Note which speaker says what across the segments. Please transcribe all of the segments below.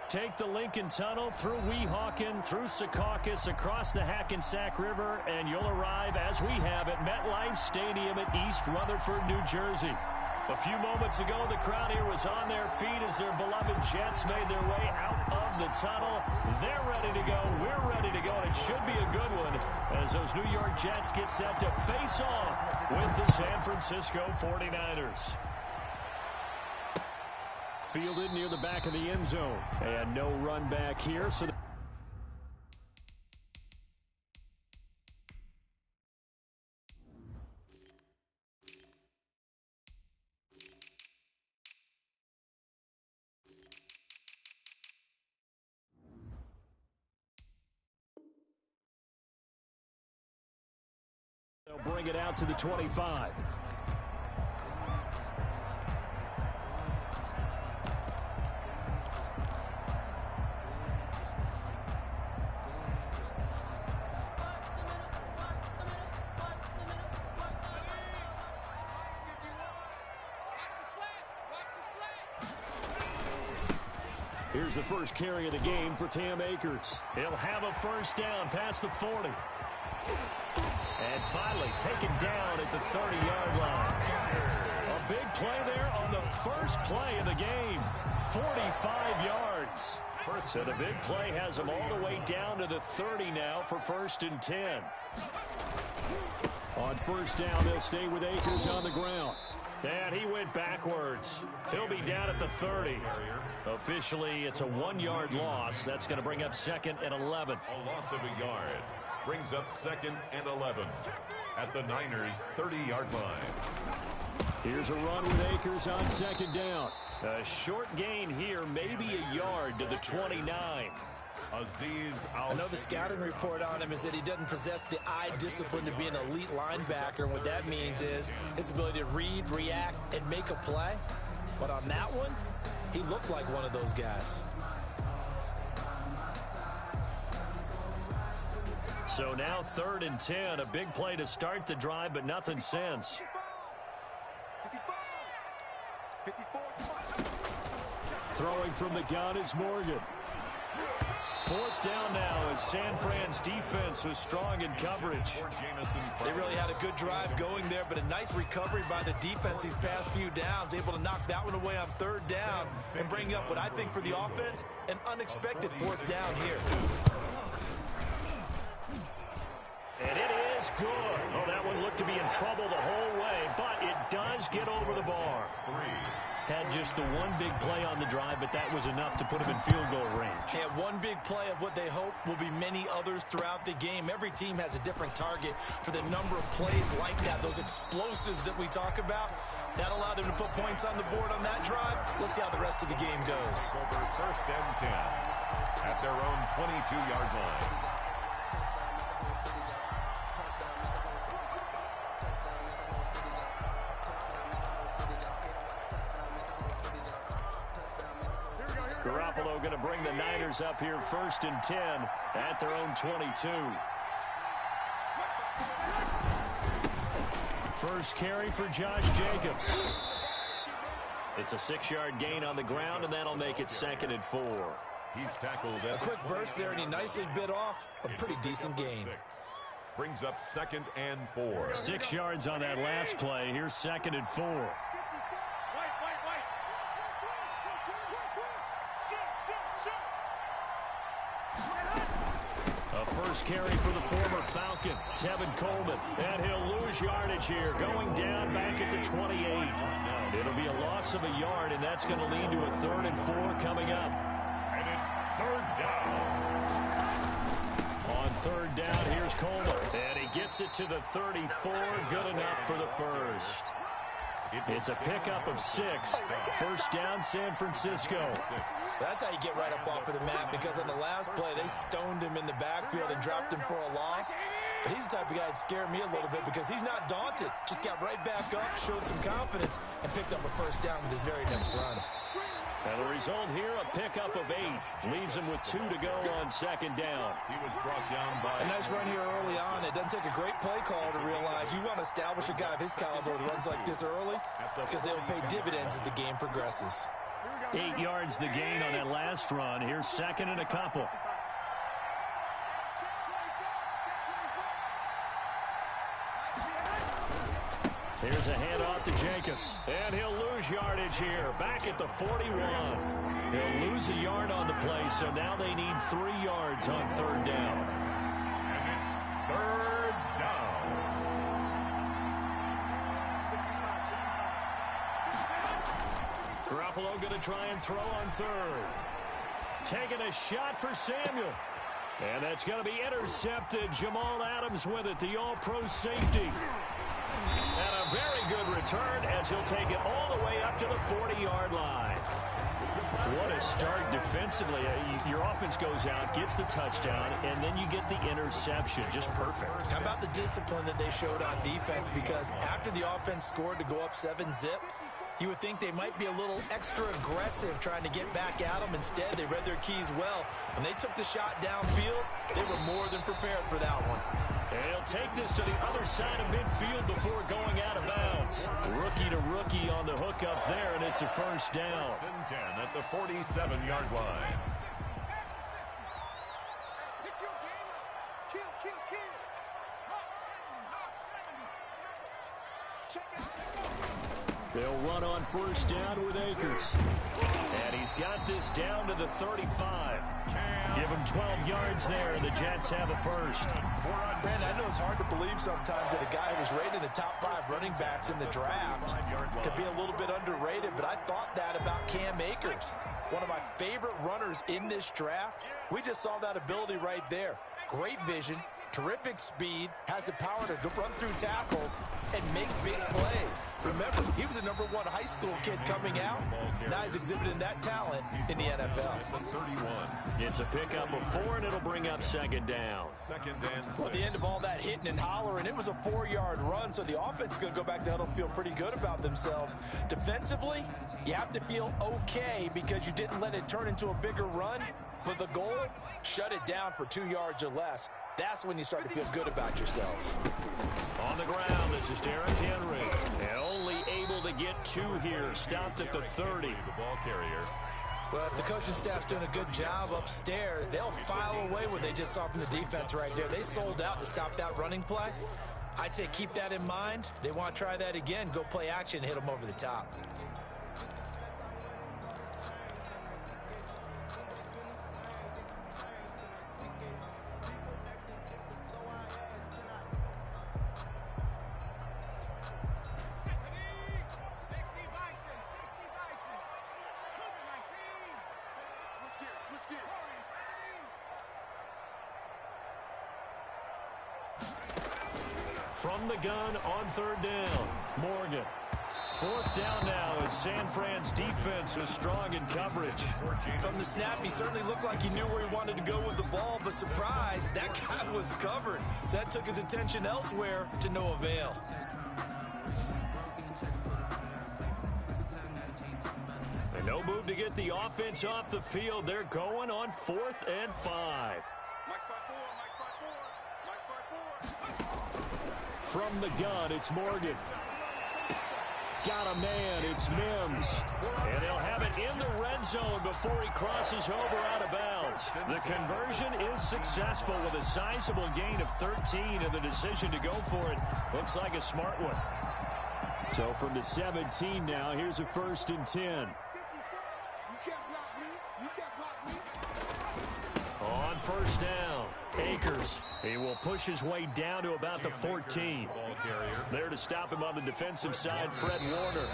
Speaker 1: Take the Lincoln Tunnel through Weehawken, through Secaucus, across the Hackensack River, and you'll arrive, as we have, at MetLife Stadium at East Rutherford, New Jersey. A few moments ago, the crowd here was on their feet as their beloved Jets made their way out of the tunnel. They're ready to go. We're ready to go, and it should be a good one as those New York Jets get set to face off with the San Francisco 49ers. Fielded near the back of the end zone. And no run back here. So they'll bring it out to the 25. Here's the first carry of the game for Cam Akers. He'll have a first down past the 40. And finally taken down at the 30-yard line. A big play there on the first play of the game. 45 yards. So the big play has him all the way down to the 30 now for 1st and 10. On first down, they'll stay with Akers on the ground. And he went backwards. He'll be down at the 30. Officially, it's a 1-yard loss. That's going to bring up 2nd and 11.
Speaker 2: A loss of a yard brings up 2nd and 11 at the Niners' 30-yard line.
Speaker 1: Here's a run with Akers on 2nd down. A short gain here, maybe a yard to the 29.
Speaker 3: I know the scouting report on him is that he doesn't possess the eye discipline to be an elite linebacker. And what that means is his ability to read, react, and make a play. But on that one, he looked like one of those guys.
Speaker 1: So now 3rd and 10. A big play to start the drive, but nothing since. Throwing from the gun is Morgan. 4th down now as San Fran's defense was strong in coverage.
Speaker 3: They really had a good drive going there, but a nice recovery by the defense these past few downs, able to knock that one away on 3rd down and bring up what I think for the offense, an unexpected 4th down here.
Speaker 1: And it is good. Oh, that one looked to be in trouble the whole way, but it does get over the bar. Had just the one big play on the drive, but that was enough to put him in field goal range.
Speaker 3: Yeah, one big play of what they hope will be many others throughout the game. Every team has a different target for the number of plays like that, those explosives that we talk about. That allowed them to put points on the board on that drive. Let's see how the rest of the game goes.
Speaker 2: Over 1st and 10 at their own 22-yard line.
Speaker 1: Garoppolo going to bring the Niners up here 1st and 10 at their own 22. First carry for Josh Jacobs. It's a 6-yard gain on the ground, and that'll make it 2nd and 4.
Speaker 2: He's tackled
Speaker 3: a quick burst there, and he nicely bit off a pretty decent gain.
Speaker 2: Brings up 2nd and 4.
Speaker 1: 6 yards on that last play. Here's 2nd and 4. First carry for the former Falcon, Tevin Coleman. And he'll lose yardage here, going down back at the 28. It'll be a loss of a yard, and that's going to lead to a 3rd and 4 coming up.
Speaker 2: And it's 3rd down.
Speaker 1: On 3rd down, here's Coleman. And he gets it to the 34. Good enough for the first. It's a pickup of 6. First down, San Francisco.
Speaker 3: That's how you get right up off of the mat, because on the last play, they stoned him in the backfield and dropped him for a loss. But he's the type of guy that scared me a little bit because he's not daunted. Just got right back up, showed some confidence, and picked up a first down with his very next run.
Speaker 1: And the result here, a pickup of 8. Leaves him with 2 to go on 2nd down.
Speaker 2: He was brought down by
Speaker 3: a nice run here early on. It doesn't take a great play call to realize you want to establish a guy of his caliber that runs like this early, because they will pay dividends as the game progresses.
Speaker 1: 8 yards the gain on that last run. Here's second and a couple. Here's a handoff to Jacobs. And he'll lose yardage here. Back at the 41. He'll lose a yard on the play, so now they need 3 yards on third down.
Speaker 2: And it's third down.
Speaker 1: Garoppolo going to try and throw on third. Taking a shot for Samuel. And that's going to be intercepted. Jamal Adams with it, the all-pro safety. And a very good return as he'll take it all the way up to the 40-yard line. What a start defensively. Your offense goes out, gets the touchdown, and then you get the interception. Just perfect.
Speaker 3: How about the discipline that they showed on defense? Because after the offense scored to go up 7-zip, you would think they might be a little extra aggressive trying to get back at them. Instead, they read their keys well. When they took the shot downfield, they were more than prepared for that one.
Speaker 1: And he'll take this to the other side of midfield before going out of bounds. Rookie to rookie on the hook up there, and it's a first down.
Speaker 2: First and 10 at the 47-yard line.
Speaker 1: They'll run on first down with Akers. And he's got this down to the 35. Give him 12 yards there, and the Jets have a first.
Speaker 3: Brandon, I know it's hard to believe sometimes that a guy who was rated in the top 5 running backs in the draft could be a little bit underrated, but I thought that about Cam Akers. One of my favorite runners in this draft. We just saw that ability right there. Great vision, terrific speed, has the power to run through tackles and make big plays. Remember, he was a #1 high school kid coming out. Now he's exhibiting that talent in the NFL.
Speaker 2: 31.
Speaker 1: It's a pickup of 4, and it'll bring up second down.
Speaker 2: Second and 6.
Speaker 3: Well, at the end of all that hitting and hollering, it was a 4-yard run, so the offense is going to go back to huddle and feel pretty good about themselves. Defensively, you have to feel okay because you didn't let it turn into a bigger run. But the goal, shut it down for 2 yards or less. That's when you start to feel good about yourselves.
Speaker 1: On the ground, this is Derrick Henry. And only able to get 2 here. Stopped at the 30.
Speaker 2: The ball carrier.
Speaker 3: Well, if the coaching staff's doing a good job upstairs, they'll file away what they just saw from the defense right there. They sold out to stop that running play. I'd say keep that in mind. They want to try that again. Go play action, hit them over the top.
Speaker 1: From the gun on third down, Morgan. 4th down now as San Fran's defense was strong in coverage.
Speaker 3: From the snap, he certainly looked like he knew where he wanted to go with the ball, but surprise, that guy was covered. So that took his attention elsewhere to no avail.
Speaker 1: And no move to get the offense off the field. They're going on 4th and 5. From the gun, it's Morgan. Got a man, it's Mims. And he'll have it in the red zone before he crosses over out of bounds. The conversion is successful with a sizable gain of 13, and the decision to go for it looks like a smart one. So from the 17 now, here's a 1st and 10. On first down, Akers. He will push his way down to about the 14. There to stop him on the defensive side, Fred Warner.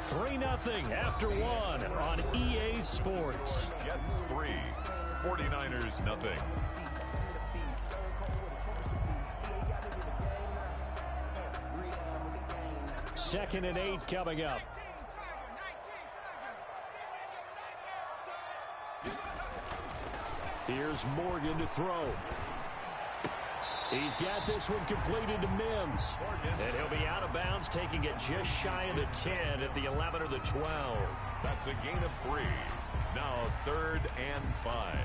Speaker 1: 3-0 after 1 on EA Sports.
Speaker 2: Jets 3, 49ers 0.
Speaker 1: Second and 8 coming up. Here's Morgan to throw. He's got this one completed to Mims. And he'll be out of bounds, taking it just shy of the 10 at the 11 or the 12.
Speaker 2: That's a gain of 3. Now 3rd and 5.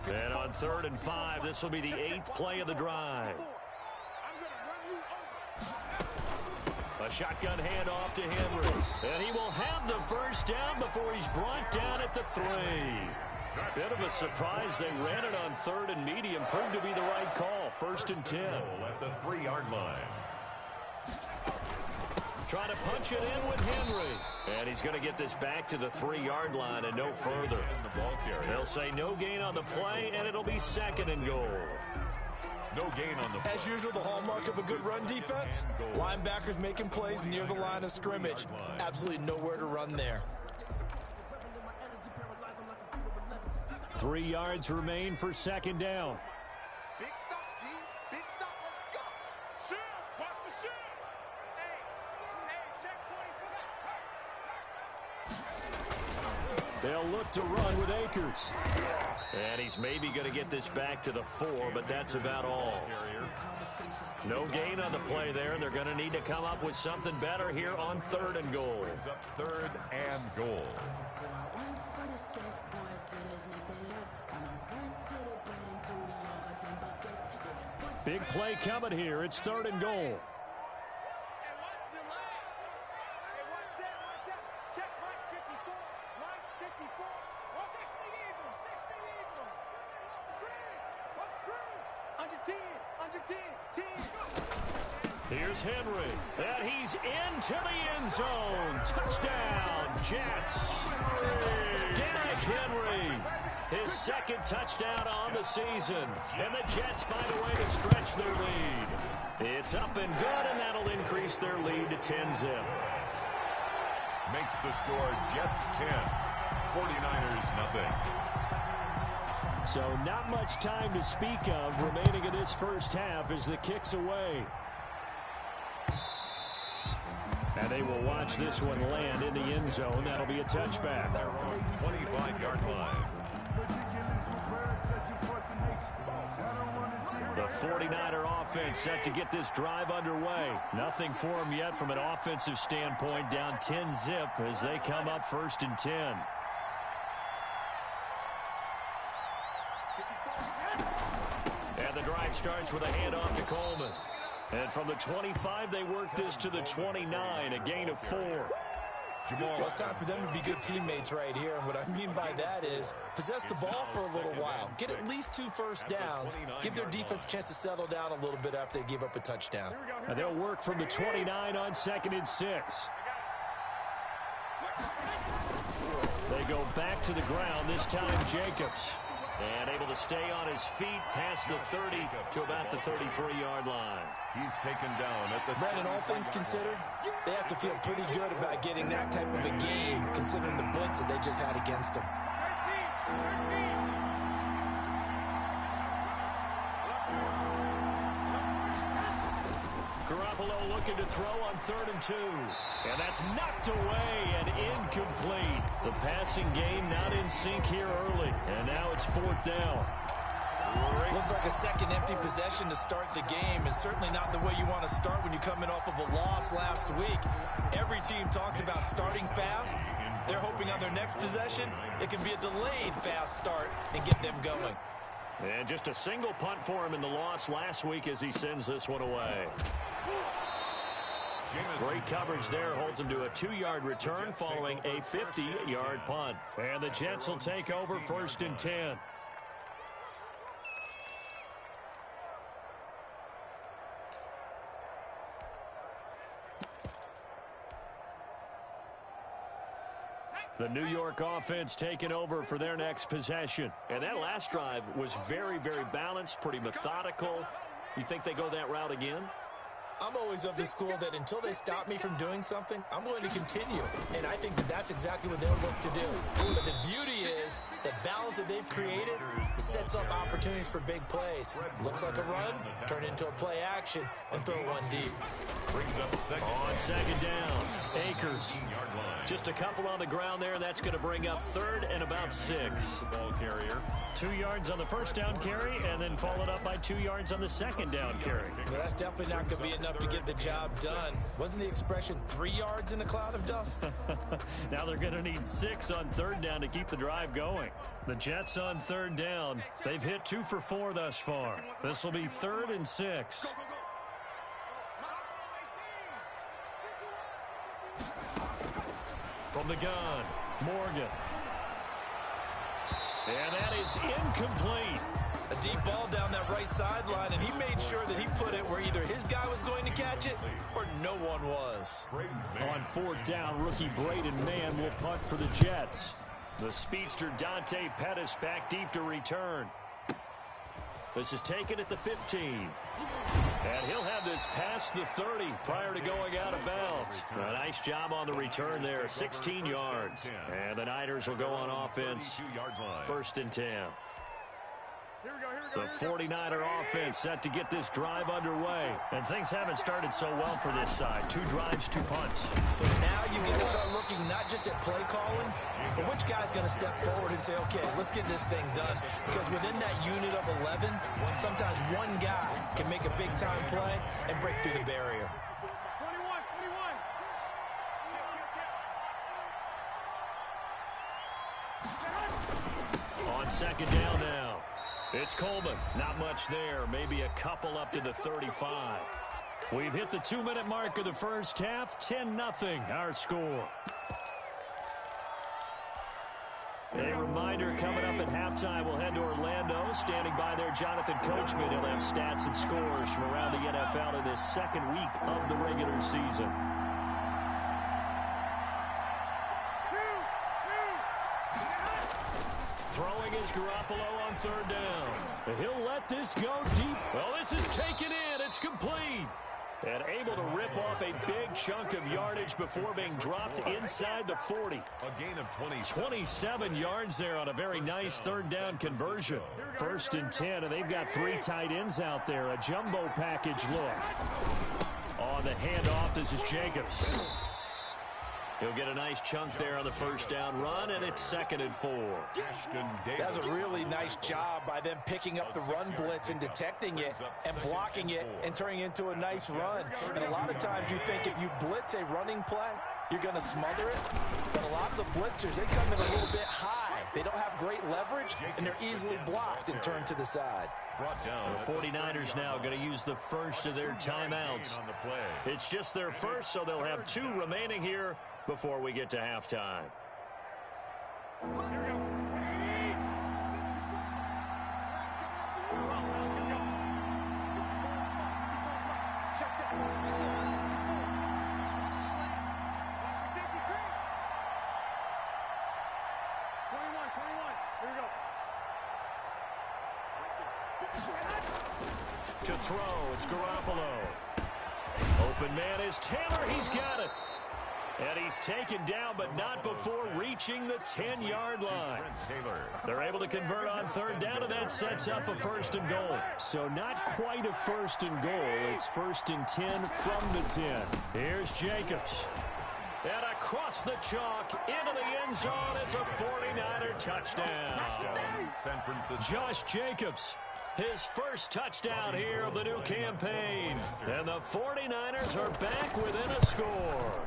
Speaker 1: And on 3rd and 5, this will be the 8th play of the drive. A shotgun handoff to Henry. And he will have the first down before he's brought down at the 3. Bit of a surprise. They ran it on 3rd and medium. Proved to be the right call. 1st and 10.
Speaker 2: At the 3-yard line.
Speaker 1: Trying to punch it in with Henry. And he's going to get this back to the 3-yard line and no further. They'll say no gain on the play, and it'll be 2nd and goal.
Speaker 2: No gain on the play.
Speaker 3: As usual, the hallmark of a good run defense. Linebackers making plays near the line of scrimmage. Absolutely nowhere to run there.
Speaker 1: 3 yards remain for 2nd down.
Speaker 4: Big stop, G. Big stop. Let's go. Shoot. Watch the shoot. Hey, check 20 for that.
Speaker 1: They'll look to run with Akers. And he's maybe going to get this back to the 4, but that's about all. No gain on the play there. They're going to need to come up with something better here on 3rd and goal.
Speaker 2: Brings up 3rd and goal.
Speaker 1: Big play coming here. It's 3rd and goal. Here's Henry, and he's into the end zone. Touchdown, Jets. Derrick Henry, his 2nd touchdown on the season. And the Jets find a way to stretch their lead. It's up and good, and that'll increase their lead to 10-zip.
Speaker 2: Makes the score Jets 10, 49ers nothing.
Speaker 1: So not much time to speak of remaining in this first half as the kick's away. And they will watch this one land in the end zone. That'll be a touchback.
Speaker 2: They're on 25-yard line.
Speaker 1: The 49er offense set to get this drive underway. Nothing for them yet from an offensive standpoint. Down 10-zip as they come up 1st and 10. And the drive starts with a handoff to Coleman. And from the 25, they work this to the 29, a gain of 4.
Speaker 3: Well, it's time for them to be good teammates right here. And what I mean by that is possess the ball for a little while. Get at least 2 first downs. Give their defense a chance to settle down a little bit after they give up a touchdown.
Speaker 1: And they'll work from the 29 on 2nd and 6. They go back to the ground, this time Jacobs. And able to stay on his feet past the 30 to about the 33-yard line.
Speaker 2: He's taken down at the...
Speaker 3: Brandon, all things considered, they have to feel pretty good about getting that type of a game, considering the blitz that they just had against them.
Speaker 1: Garoppolo looking to throw on 3rd and 2. And that's knocked away and incomplete. The passing game not in sync here early. And now it's 4th down.
Speaker 3: Looks like a second empty possession to start the game, and certainly not the way you want to start when you're coming off of a loss last week. Every team talks about starting fast. They're hoping on their next possession, it can be a delayed fast start and get them going.
Speaker 1: And just a single punt for him in the loss last week as he sends this one away. Great coverage there, holds him to a 2-yard return following a 50-yard punt. And the Jets will take over 1st and 10. The New York offense taking over for their next possession. And that last drive was very, very balanced, pretty methodical. You think they go that route again?
Speaker 3: I'm always of the school that until they stop me from doing something, I'm going to continue. And I think that that's exactly what they'll look to do. But the beauty is that balance that they've created sets up opportunities for big plays. Looks like a run, turn into a play action, and throw one deep.
Speaker 2: Brings up 2nd
Speaker 1: on 2nd down, Akers.
Speaker 2: 15-yard line.
Speaker 1: Just a couple on the ground there, and that's going to bring up 3rd and about 6.
Speaker 2: Ball carrier.
Speaker 1: 2 yards on the first down carry, and then followed up by 2 yards on the second down carry.
Speaker 3: Well, that's definitely not going to be enough to get the job done. Wasn't the expression 3 yards in a cloud of dust?
Speaker 1: Now they're going to need 6 on 3rd down to keep the drive going. The Jets on 3rd down. They've hit 2 for 4 thus far. This will be 3rd and 6. From the gun, Morgan. And that is incomplete.
Speaker 3: A deep ball down that right sideline, and he made sure that he put it where either his guy was going to catch it or no one was.
Speaker 1: On 4th down, rookie Braden Mann will punt for the Jets. The speedster Dante Pettis back deep to return. This is taken at the 15. And he'll have this past the 30 prior to going out of bounds. A nice job on the return there, 16 yards. And the Niners will go on offense, 1st and 10. The 49er offense set to get this drive underway. And things haven't started so well for this side. 2 drives, 2 punts.
Speaker 3: So now you get to start looking not just at play calling, but which guy's going to step forward and say, okay, let's get this thing done. Because within that unit of 11, sometimes one guy can make a big-time play and break through the barrier.
Speaker 1: On 2nd down now. It's Coleman. Not much there. Maybe a couple up to the 35. We've hit the 2-minute mark of the first half. 10-0 our score. A reminder coming up at halftime. We'll head to Orlando. Standing by there, Jonathan Coachman. He'll have stats and scores from around the NFL in this 2nd week of the regular season. Throwing is Garoppolo on 3rd down. He'll let this go deep. Well, this is taken in. It's complete. And able to rip off a big chunk of yardage before being dropped inside the 40.
Speaker 2: A gain of 20.
Speaker 1: 27 yards there on a very nice 3rd down conversion. 1st and 10, and they've got 3 tight ends out there. A jumbo package look. On the handoff, this is Jacobs. He'll get a nice chunk there on the 1st down run, and it's 2nd and 4.
Speaker 3: That's a really nice job by them picking up the run blitz and detecting it and blocking it and turning it into a nice run. And a lot of times you think if you blitz a running play, you're going to smother it. But a lot of the blitzers, they come in a little bit high. They don't have great leverage, and they're easily blocked and turned to the side.
Speaker 1: The 49ers now going to use the first of their timeouts. It's just their first, so they'll have 2 remaining here before we get to halftime. To throw, it's Garoppolo. Open man is Taylor. He's got it. And he's taken down, but not before reaching the 10-yard line. They're able to convert on 3rd down, and that sets up a 1st and goal. So not quite a 1st and goal. It's 1st and 10 from the 10. Here's Jacobs. And across the chalk, into the end zone. It's a 49er touchdown.
Speaker 2: San Francisco.
Speaker 1: Josh Jacobs, his first touchdown here of the new campaign. And the 49ers are back within a score.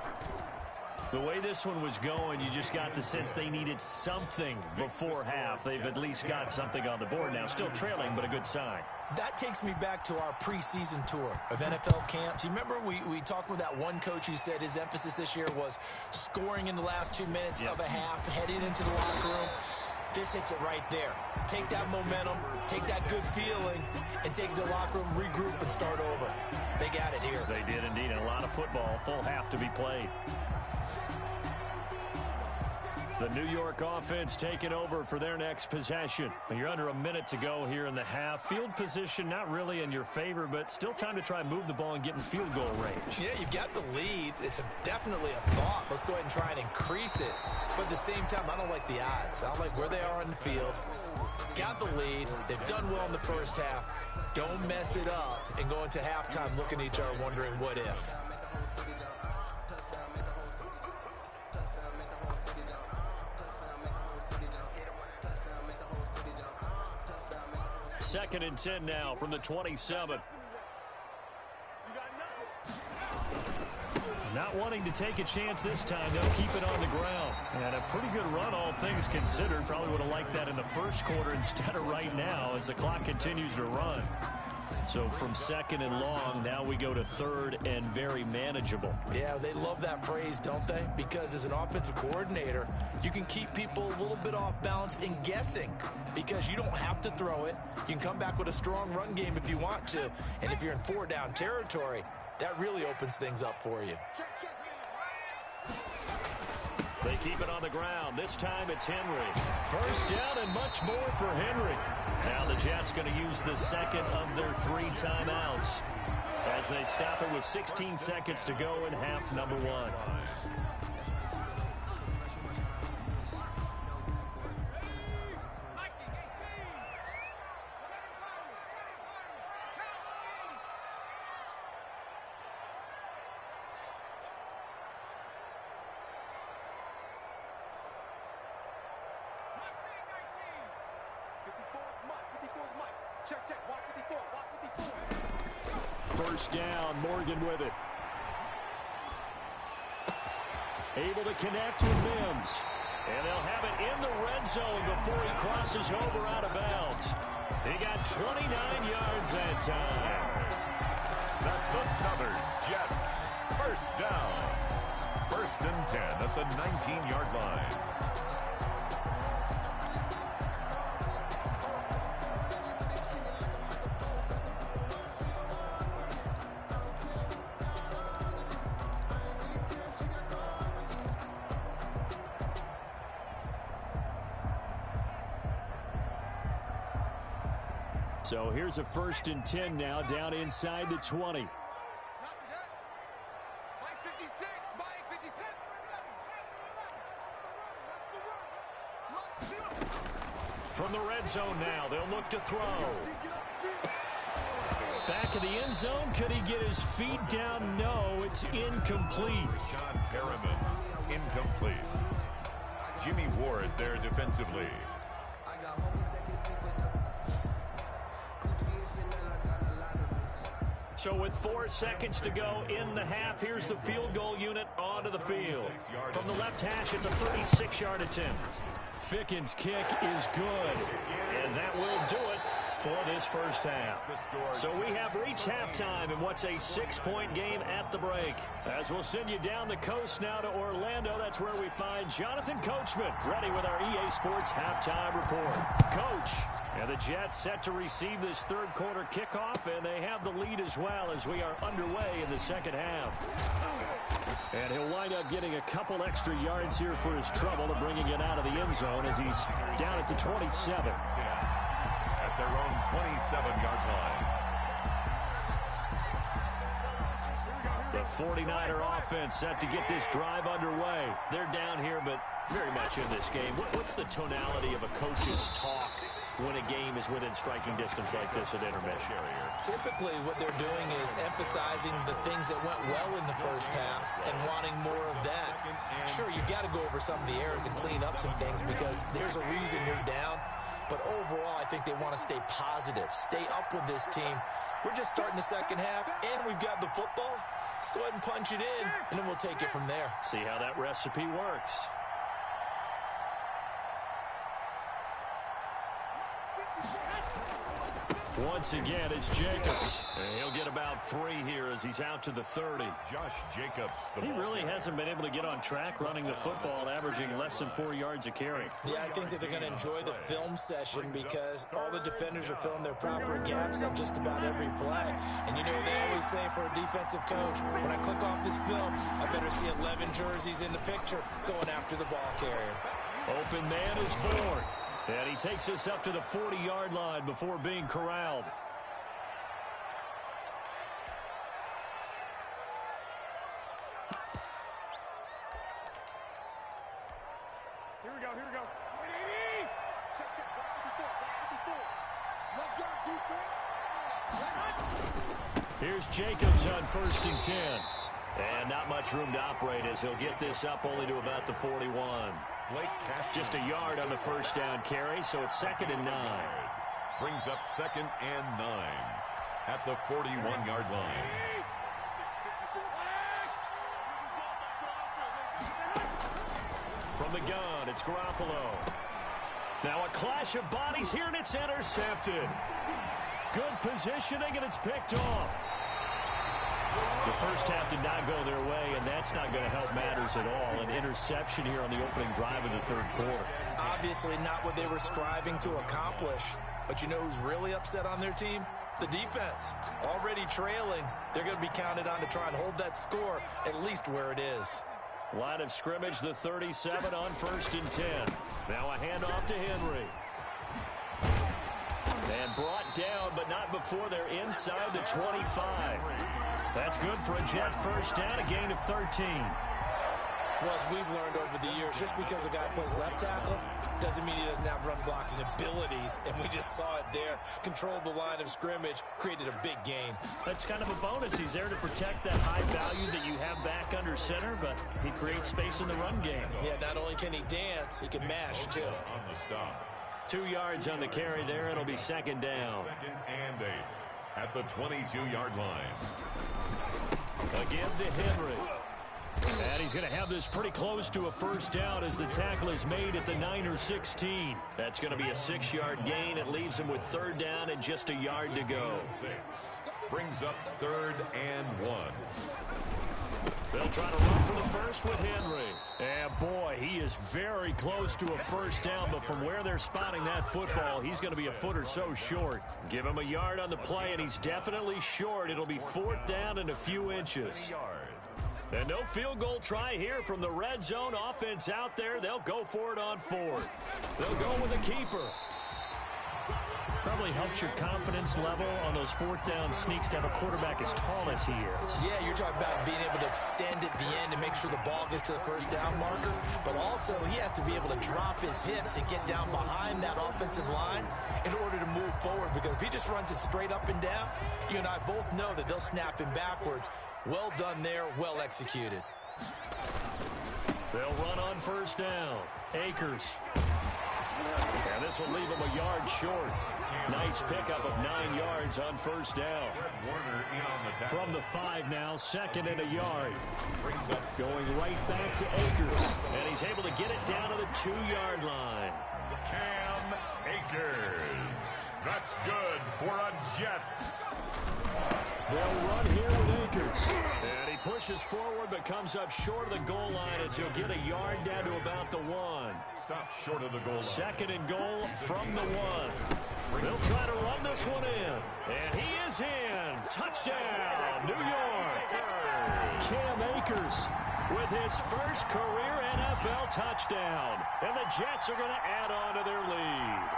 Speaker 1: The way this one was going, you just got the sense they needed something before half. They've at least got something on the board now. Still trailing, but a good sign.
Speaker 3: That takes me back to our preseason tour of NFL camps. You remember we talked with that one coach who said his emphasis this year was scoring in the last 2 minutes of a half, heading into the locker room. This hits it right there. Take that momentum, take that good feeling, and take the locker room, regroup, and start over. They got it here.
Speaker 1: They did indeed. And a lot of football, full half to be played. The New York offense taking over for their next possession. You're under a minute to go here in the half. Field position not really in your favor, but still time to try and move the ball and get in field goal range.
Speaker 3: Yeah, you've got the lead. It's definitely a thought. Let's go ahead and try and increase it. But at the same time, I don't like the odds. I don't like where they are on the field. Got the lead. They've done well in the first half. Don't mess it up and go into halftime looking at each other wondering what if.
Speaker 1: 2nd and 10 now from the 27. Not wanting to take a chance this time, they'll keep it on the ground. And a pretty good run, all things considered. Probably would have liked that in the first quarter instead of right now as the clock continues to run. So from 2nd and long, now we go to 3rd and very manageable.
Speaker 3: Yeah, they love that phrase, don't they? Because as an offensive coordinator, you can keep people a little bit off balance and guessing because you don't have to throw it. You can come back with a strong run game if you want to. And if you're in 4-down territory, that really opens things up for you.
Speaker 1: They keep it on the ground. This time it's Henry. First down and much more for Henry. Now the Jets going to use the second of their 3 timeouts as they stop it with 16 seconds to go in half number 1. First down, Morgan with it. Able to connect with Mims. And they'll have it in the red zone before he crosses over out of bounds. He got 29 yards that time.
Speaker 2: That's another Jets first down. 1st and 10 at the 19-yard line.
Speaker 1: So here's a 1st and 10 now down inside the 20. From the red zone now, they'll look to throw. Back of the end zone, could he get his feet down? No, it's incomplete.
Speaker 2: Sean Perriman, incomplete. Jimmy Ward there defensively.
Speaker 1: So with 4 seconds to go in the half, here's the field goal unit onto the field. From the left hash, it's a 36-yard attempt. Fickens' kick is good, and that will do it for this first half. So we have reached halftime in what's a 6-point game at the break. As we'll send you down the coast now to Orlando, that's where we find Jonathan Coachman ready with our EA Sports halftime report. Coach, and the Jets set to receive this 3rd quarter kickoff, and they have the lead as well as we are underway in the 2nd half. And he'll wind up getting a couple extra yards here for his trouble to bringing it out of the end zone as he's down at the 27.
Speaker 2: At their own 27-yard line.
Speaker 1: The 49er offense set to get this drive underway. They're down here, but very much in this game. What's the tonality of a coach's talk when a game is within striking distance like this at intermission?
Speaker 3: Typically, what they're doing is emphasizing the things that went well in the first half and wanting more of that. Sure, you've got to go over some of the errors and clean up some things because there's a reason you're down. But overall, I think they want to stay positive, stay up with this team. We're just starting the 2nd half, and we've got the football. Let's go ahead and punch it in, and then we'll take it from there.
Speaker 1: See how that recipe works. Once again, it's Jacobs. And he'll get about 3 here as he's out to the 30.
Speaker 2: Josh Jacobs.
Speaker 1: He really hasn't been able to get on track running the football, averaging less than 4 yards a carry.
Speaker 3: Yeah, I think that they're going to enjoy the film session because all the defenders are filling their proper gaps on just about every play. And you know what they always say for a defensive coach, when I click off this film, I better see 11 jerseys in the picture going after the ball carrier.
Speaker 1: Open man is born. And he takes us up to the 40-yard line before being corralled.
Speaker 5: Here we go. Check. Left guard defense.
Speaker 1: Here's Jacobs on 1st and 10. And not much room to operate as he'll get this up only to about the 41. Just a yard on the first down carry, so it's 2nd and 9.
Speaker 2: Brings up 2nd and 9 at the 41-yard line.
Speaker 1: From the gun, it's Garoppolo. Now a clash of bodies here, and it's intercepted. Good positioning, and it's picked off. The first half did not go their way, and that's not going to help matters at all. An interception here on the opening drive of the third quarter.
Speaker 3: Obviously not what they were striving to accomplish. But you know who's really upset on their team? The defense. Already trailing. They're going to be counted on to try and hold that score at least where it is.
Speaker 1: Line of scrimmage, the 37 on 1st and 10. Now a handoff to Henry. And brought down, but not before they're inside the 25. That's good for a Jet first down, a gain of 13.
Speaker 3: Well, as we've learned over the years, just because a guy plays left tackle doesn't mean he doesn't have run blocking abilities, and we just saw it there. Controlled the line of scrimmage, created a big gain.
Speaker 1: That's kind of a bonus. He's there to protect that high value that you have back under center, but he creates space in the run game.
Speaker 3: Yeah, not only can he dance, he can mash, too.
Speaker 2: On the stop.
Speaker 1: 2 yards on the carry there. It'll be 2nd down.
Speaker 2: 2nd and 8 at the 22-yard line.
Speaker 1: Again to Henry. And he's going to have this pretty close to a first down as the tackle is made at the Niners 16. That's going to be a 6-yard gain. It leaves him with 3rd down and just a yard to go.
Speaker 2: 6 brings up 3rd and 1.
Speaker 1: They'll try to run for the first with Henry. And boy, he is very close to a first down, but from where they're spotting that football, he's going to be a foot or so short. Give him a yard on the play, and he's definitely short. It'll be 4th down and a few inches. And no field goal try here from the red zone. Offense out there. They'll go for it on 4th. They'll go with a keeper. Probably helps your confidence level on those 4th down sneaks to have a quarterback as tall as he is.
Speaker 3: Yeah, you're talking about being able to extend at the end and make sure the ball gets to the first down marker. But also, he has to be able to drop his hips and get down behind that offensive line in order to move forward. Because if he just runs it straight up and down, you and I both know that they'll snap him backwards. Well done there, well executed.
Speaker 1: They'll run on first down. Akers. And this will leave him a yard short. Nice pickup of 9 yards on first down. From the 5 now, 2nd and a yard. Going right back to Akers. And he's able to get it down to the 2-yard line.
Speaker 2: Cam Akers. That's good for a Jets.
Speaker 1: They'll run here with Akers. And he pushes forward but comes up short of the goal line as he'll get a yard down to about the 1.
Speaker 2: Stop short of the goal line.
Speaker 1: 2nd and goal from the 1. They'll try to run this one in. And he is in. Touchdown, New York. Cam Akers with his first career NFL touchdown. And the Jets are going to add on to their lead.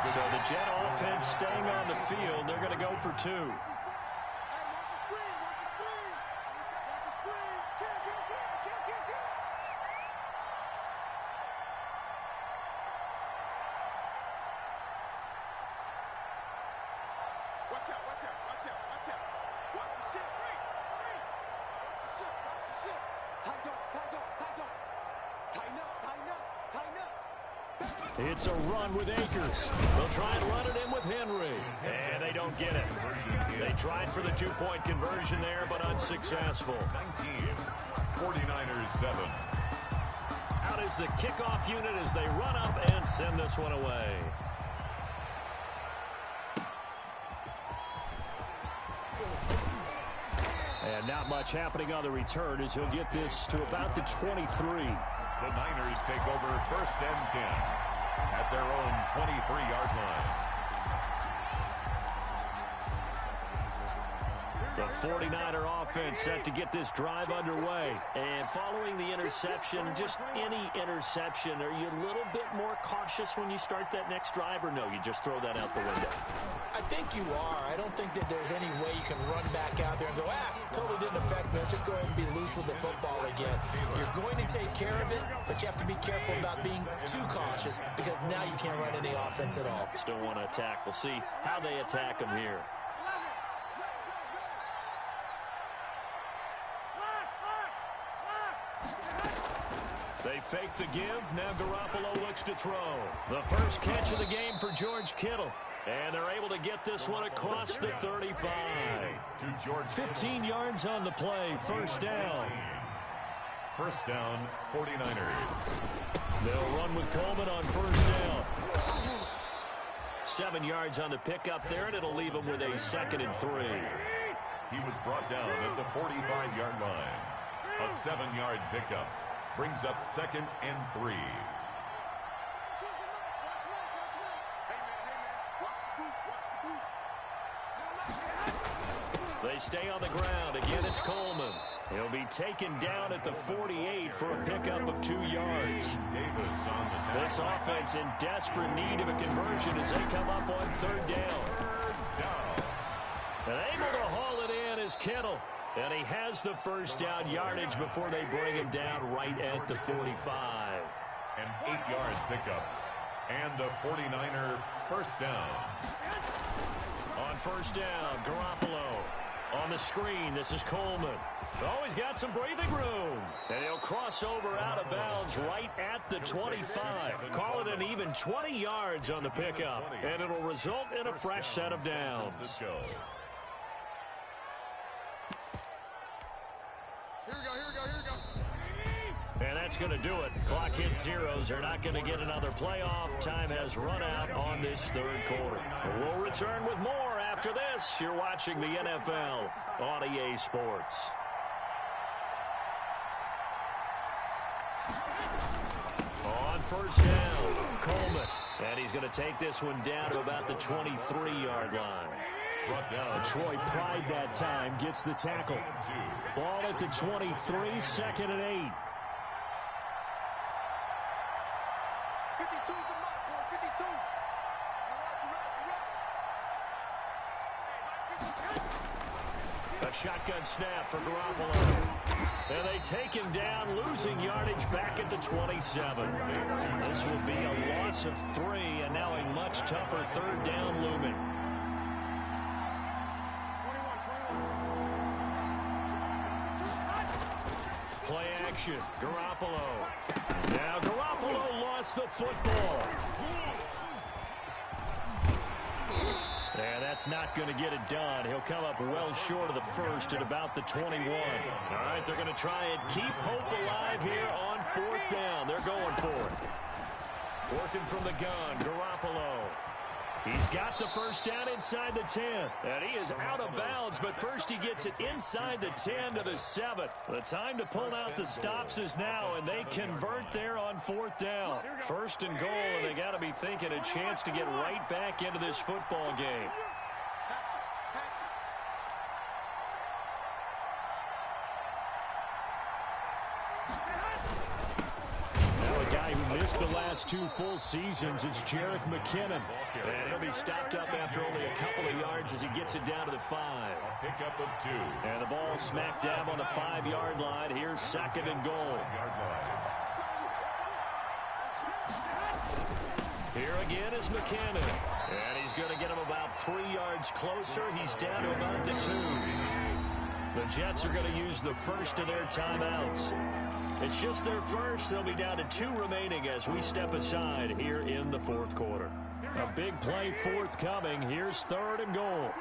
Speaker 1: So the Jet offense staying on the field. They're going to go for 2. It's a run with Akers. They'll try and run it in with Henry. And they don't get it. They tried for the 2-point conversion there, but unsuccessful.
Speaker 2: 19. 49ers 7.
Speaker 1: Out is the kickoff unit as they run up and send this one away. And not much happening on the return as he'll get this to about the 23.
Speaker 2: The Niners take over 1st and 10 at their own 23-yard line.
Speaker 1: The 49er offense set to get this drive underway. And following the interception, just any interception, are you a little bit more cautious when you start that next drive, or no, you just throw that out the window?
Speaker 3: I think you are. I don't think that there's any way you can run back out there and go, totally didn't affect me. Let's just go ahead and be loose with the football again. You're going to take care of it, but you have to be careful about being too cautious because now you can't run any offense at all.
Speaker 1: Still want to attack. We'll see how they attack them here. They fake the give. Now Garoppolo looks to throw. The first catch of the game for George Kittle. And they're able to get this one across the 35. 15 yards on the play. First down.
Speaker 2: First down, 49ers.
Speaker 1: They'll run with Coleman on first down. 7 yards on the pickup there, and it'll leave him with a 2nd and 3.
Speaker 2: He was brought down at the 45-yard line. A 7-yard pickup brings up 2nd and 3.
Speaker 1: They stay on the ground. Again, it's Coleman. He'll be taken down at the 48 for a pickup of 2 yards.
Speaker 2: Davis on the tackle.
Speaker 1: This offense in desperate need of a conversion as they come up on 3rd down. And able to haul it in is Kittle. And he has the first down yardage before they bring him down right at the 45.
Speaker 2: An 8-yard pickup. And a 49er first down.
Speaker 1: On first down, Garoppolo. On the screen, this is Coleman. Oh, he's got some breathing room. And he'll cross over out of bounds right at the 25. Call it an even 20 yards on the pickup. And it'll result in a fresh set of downs.
Speaker 5: Here we go.
Speaker 1: And that's going to do it. Clock hits zeros. They're not going to get another playoff. Time has run out on this 3rd quarter. We'll return with more after this. You're watching the NFL on EA Sports. On first down, Coleman. And he's going to take this one down to about the 23-yard line. Troy Pride that time gets the tackle. Ball at the 23, 2nd and 8.
Speaker 4: 52's the mark, boy, 52.
Speaker 1: A shotgun snap for Garoppolo. And they take him down, losing yardage back at the 27. This will be a loss of 3, and now a much tougher 3rd down looming. Play action, Garoppolo. Now Garoppolo lost the football. And that's not going to get it done. He'll come up well short of the first at about the 21. All right, they're going to try and keep hope alive here on 4th down. They're going for it. Working from the gun, Garoppolo. He's got the first down inside the 10. And he is out of bounds, but first he gets it inside the 10 to the 7. The time to pull out the stops is now, and they convert there on 4th down. 1st and goal, and they got to be thinking a chance to get right back into this football game. The last 2 full seasons, it's Jerick McKinnon. And he'll be stopped up after only a couple of yards as he gets it down to the 5.
Speaker 2: Pickup of 2.
Speaker 1: And the ball smack dab on the 5-yard line. Here's 2nd and goal. Here again is McKinnon. And he's going to get him about 3 yards closer. He's down to about the 2. The Jets are going to use the first of their timeouts. It's just their first. They'll be down to 2 remaining as we step aside here in the 4th quarter. A big play forthcoming. Here's 3rd and goal.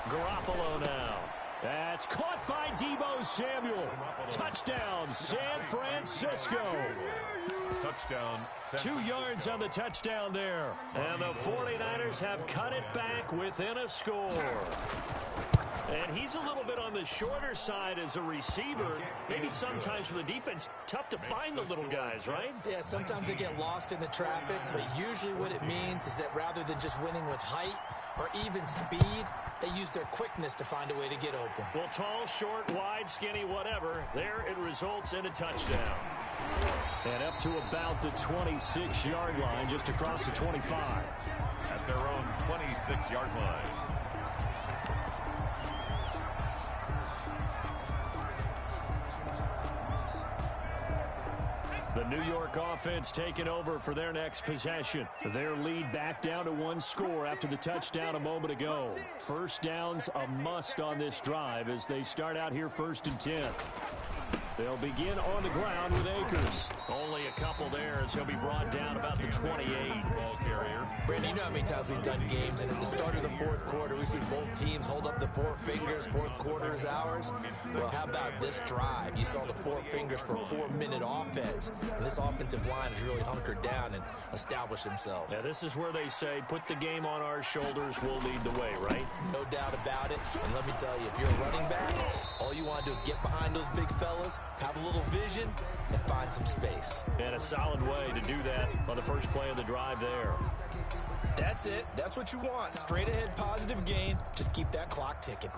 Speaker 1: Garoppolo now. That's caught by Deebo Samuel. Touchdown, San Francisco.
Speaker 2: Touchdown.
Speaker 1: 2 yards on the touchdown there. And the 49ers have cut it back within a score. And he's a little bit on the shorter side as a receiver. Maybe sometimes for the defense, tough to find the little guys, right?
Speaker 3: Yeah, sometimes they get lost in the traffic, but usually what it means is that rather than just winning with height or even speed, they use their quickness to find a way to get open.
Speaker 1: Well, tall, short, wide, skinny, whatever, there it results in a touchdown. And up to about the 26-yard line, just across the 25.
Speaker 2: At their own 26-yard line.
Speaker 1: The New York offense taking over for their next possession. Their lead back down to one score after the touchdown a moment ago. First downs a must on this drive as they start out here 1st and 10. They'll begin on the ground with Akers. Only a couple there as he'll be brought down about the 28. Ball carrier.
Speaker 3: Brandon, you know how many times we've done games, and at the start of the fourth quarter, we see both teams hold up the four fingers. Fourth quarter is ours. Well, how about this drive? You saw the four fingers for a 4-minute offense, and this offensive line has really hunkered down and established themselves.
Speaker 1: Yeah, this is where they say, put the game on our shoulders, we'll lead the way, right?
Speaker 3: No doubt about it. And let me tell you, if you're a running back, all you want to do is get behind those big fellas, have a little vision, and find some space.
Speaker 1: And a solid way to do that on the first play of the drive there.
Speaker 3: That's it. That's what you want. Straight ahead, positive gain. Just keep that clock ticking.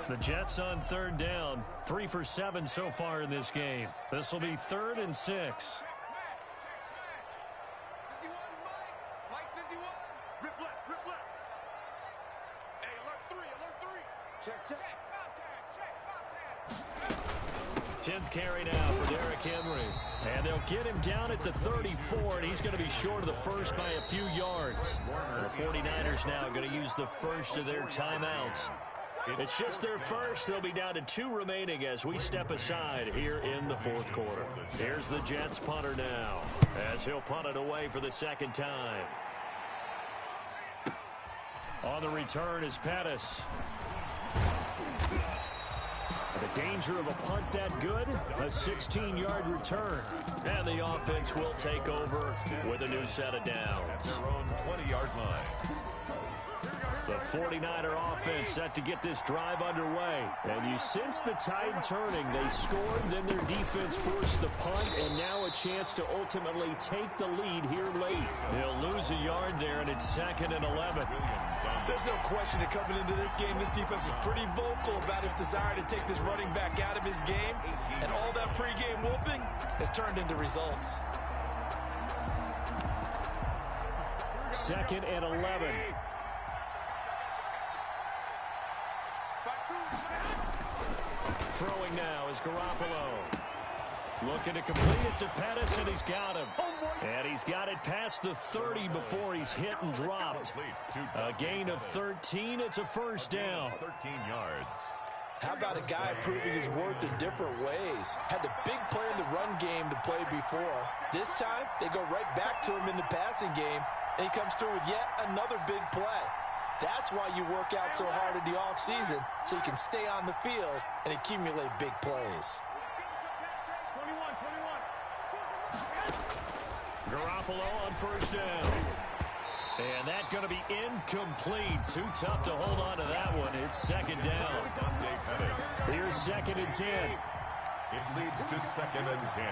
Speaker 1: The Jets on 3rd down. 3 for 7 so far in this game. This will be 3rd and 6.
Speaker 4: Check.
Speaker 1: 10th carry now for Derrick Henry. And they'll get him down at the 34, and he's going to be short of the first by a few yards. And the 49ers now going to use the first of their timeouts. It's just their first. They'll be down to 2 remaining as we step aside here in the fourth quarter. Here's the Jets punter now as he'll punt it away for the second time. On the return is Pettis. The danger of a punt that good, a 16-yard return. And the offense will take over with a new set of downs.
Speaker 2: Their own 20-yard line.
Speaker 1: The 49er offense set to get this drive underway. And you sense the tide turning. They scored, then their defense forced the punt, and now a chance to ultimately take the lead here late. They'll lose a yard there, and it's 2nd and 11.
Speaker 3: There's no question that coming into this game, this defense is pretty vocal about its desire to take this running back out of his game. And all that pregame wolfing has turned into results.
Speaker 1: 2nd and 11. Throwing now is Garoppolo. Looking to complete it to Pettis, and he's got him. And he's got it past the 30 before he's hit and dropped. A gain of 13. It's a first down.
Speaker 2: 13 yards.
Speaker 3: How about a guy proving his worth in different ways? Had the big play in the run game to play before. This time, they go right back to him in the passing game, and he comes through with yet another big play. That's why you work out so hard in the offseason, so you can stay on the field and accumulate big plays.
Speaker 4: 21.
Speaker 1: Garoppolo on first down. And that's going to be incomplete. Too tough to hold on to that one. It's 2nd down. Here's 2nd and 10.
Speaker 2: It leads to 2nd and 10.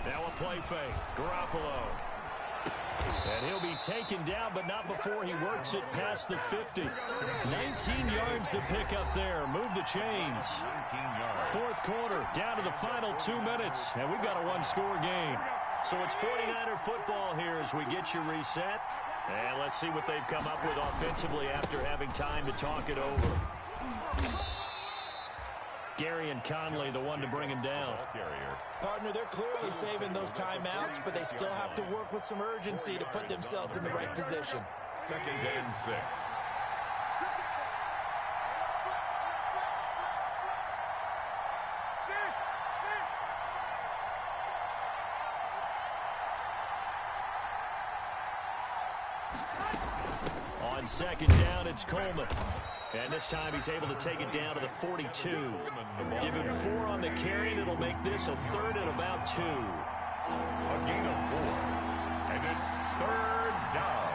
Speaker 1: Now a play fake. Garoppolo. And he'll be taken down, but not before he works it past the 50. 19 yards to pick up there. Move the chains.
Speaker 2: 19 yards.
Speaker 1: Fourth quarter, down to the final 2 minutes, and we've got a one-score game. So it's 49er football here as we get you reset. And let's see what they've come up with offensively after having time to talk it over. Gary and Conley, the one to bring him down.
Speaker 3: Partner, they're clearly saving those timeouts, but they still have to work with some urgency to put themselves in the right position.
Speaker 2: 2nd and 6.
Speaker 1: On 2nd down, it's Coleman. And this time he's able to take it down to the 42. Give him 4 on the carry, and it'll make this a 3rd and about 2.
Speaker 2: A gain of 4. And it's 3rd down.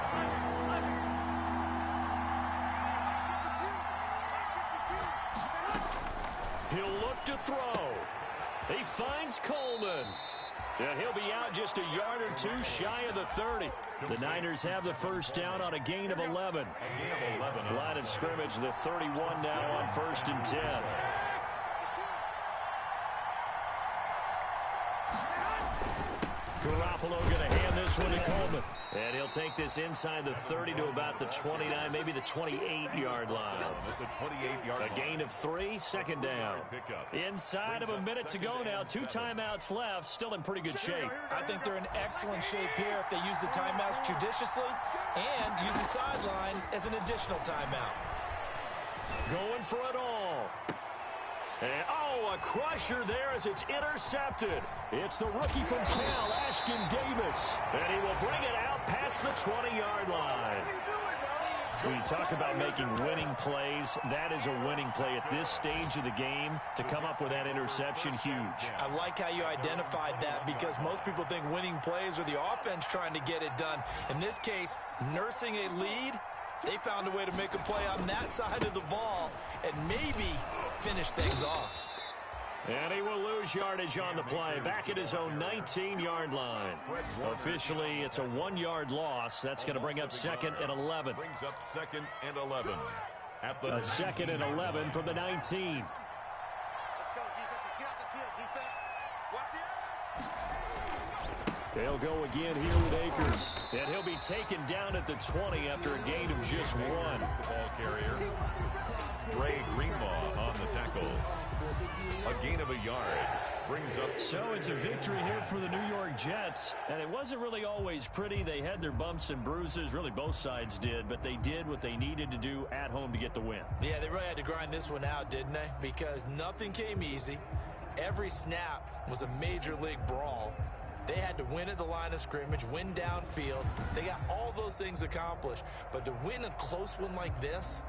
Speaker 1: He'll look to throw. He finds Coleman. And he'll be out just a yard or 2 shy of the 30. The Niners have the first down on a gain of 11. Line of scrimmage, the 31 now on 1st and 10. Garoppolo take this inside the 30 to about the 29, maybe the 28-yard line.
Speaker 2: At the 28-yard line.
Speaker 1: A gain of 3, second down. Inside of a minute to go now. 2 timeouts left. Still in pretty good shape.
Speaker 3: I think they're in excellent shape here if they use the timeouts judiciously and use the sideline as an additional timeout.
Speaker 1: Going for it all. And, a crusher there as it's intercepted. It's the rookie from Cal, Ashton Davis. And he will bring it out past the 20-yard line. When you talk about making winning plays, that is a winning play at this stage of the game. To come up with that interception, huge.
Speaker 3: I like how you identified that because most people think winning plays are the offense trying to get it done. In this case, nursing a lead, they found a way to make a play on that side of the ball and maybe finish things off.
Speaker 1: And he will lose yardage on the play. Back at his own 19-yard line. Officially, it's a 1-yard loss. That's going to bring up 2nd and 11.
Speaker 2: Brings up 2nd and 11. At the
Speaker 1: 2nd and 11 from the 19.
Speaker 4: Let's go, defense. Let's get out the field, defense. Watch the
Speaker 1: They'll go again here with Akers. And he'll be taken down at the 20 after a gain of just 1.
Speaker 2: The ball carrier. Dre Greenlaw on the tackle. A gain of a yard. Brings up.
Speaker 1: So it's a victory here for the New York Jets. And it wasn't really always pretty. They had their bumps and bruises. Really, both sides did. But they did what they needed to do at home to get the win.
Speaker 3: Yeah, they really had to grind this one out, didn't they? Because nothing came easy. Every snap was a major league brawl. They had to win at the line of scrimmage, win downfield. They got all those things accomplished. But to win a close one like this,